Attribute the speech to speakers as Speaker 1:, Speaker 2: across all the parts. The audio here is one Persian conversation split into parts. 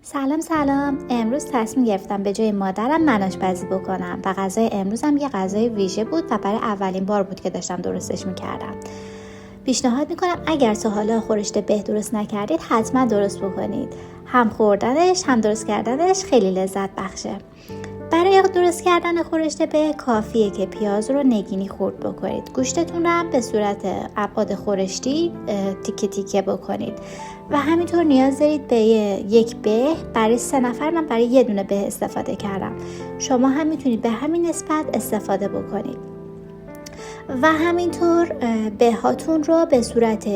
Speaker 1: سلام. امروز تصمیم گرفتم به جای مادرم من آشپزی بکنم و غذای امروزم یه غذای ویژه بود و برای اولین بار بود که داشتم درستش میکردم. پیشنهاد میکنم اگر تا حالا خورشت به درست نکردید حتما درست بکنید. هم خوردنش هم درست کردنش خیلی لذت بخشه. برای درست کردن خورشت به کافیه که پیاز رو نگینی خورد بکنید. گوشتتون رو هم به صورت ابعاد خورشتی تیکه تیکه بکنید و همینطور نیاز دارید به یک به. برای 3 نفر من برای یه دونه به استفاده کردم. شما هم میتونید به همین نسبت استفاده بکنید و همینطور به هاتون رو به صورت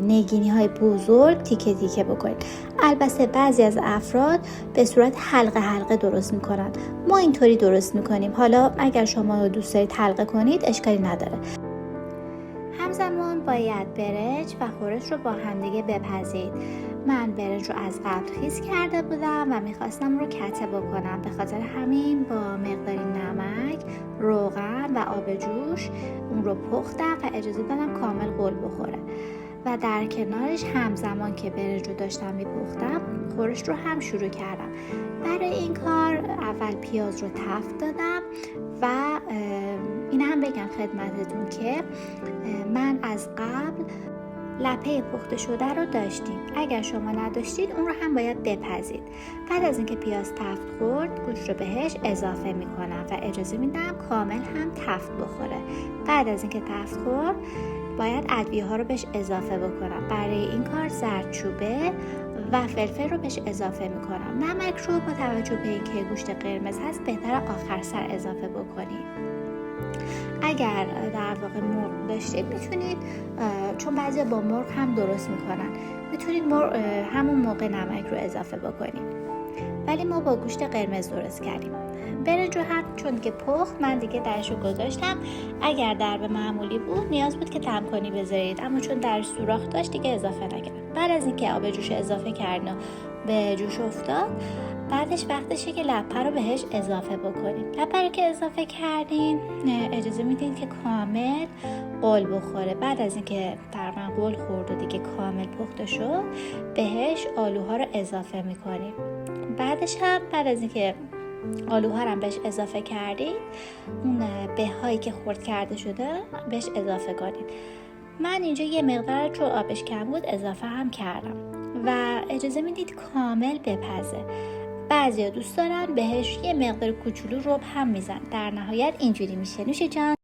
Speaker 1: نگینی های بزرگ تیکه تیکه بکنید. البته بعضی از افراد به صورت حلقه درست میکنن. ما اینطوری درست میکنیم. حالا اگر شما دوست دارید حلقه کنید اشکالی نداره. همزمان باید برنج و خورش رو با همدیگه بپزید. من برنج رو از قبل خیس کرده بودم و میخواستم رو کته بکنم. به خاطر همین با مقداری نمک، روغن و آب جوش اون رو پختم و اجازه دادم کامل غل بخوره. و در کنارش همزمان که برنج رو داشتم میپختم خورش رو هم شروع کردم. برای این کار اول پیاز رو تفت دادم و این هم بگم خدمتتون که من از قبل لپه پخته شده رو داشتیم. اگر شما نداشتید اون رو هم باید بپزید. بعد از اینکه پیاز تفت خورد گوشت رو بهش اضافه میکنم و اجازه میدم کامل هم تفت بخوره. بعد از اینکه تفت خورد باید ادویه ها رو بهش اضافه بکنم. برای این کار زردچوبه و فلفل رو بهش اضافه میکنم. نمک رو با توجه به اینکه گوشت قرمز هست بهتر آخر سر اضافه بکنید. اگر در واقع مرغ داشتید میتونید، چون بعضی با مرغ هم درست میکنن، میتونید همون موقع نمک رو اضافه بکنید. ولی ما با گوشت قرمز درست کردیم. برنج رو هم چون که پخت من دیگه درش رو گذاشتم. اگر درب معمولی بود نیاز بود که دمکنی بذارید، اما چون درش سوراخ داشت دیگه اضافه نکردم. بعد از اینکه آب جوش اضافه کردن و به جوش افتاد بعدش وقتشه که لپه رو بهش اضافه بکنید. لپه رو که اضافه کردین اجازه میدین که کامل قل بخوره. بعد از اینکه تقریبا قل خورد و دیگه کامل پخته شد بهش آلوها رو اضافه میکنیم. بعدش هم بعد از اینکه آلوها رو بهش اضافه کردید اون بهایی که خرد کرده شده بهش اضافه کنید. من اینجا یه مقدار چون آبش کم بود اضافه هم کردم و اجازه میدید کامل بپزه. بعضیا دوست دارن بهش یه مقدار کوچولو رب هم میزن. در نهایت اینجوری میشه. نوش جان.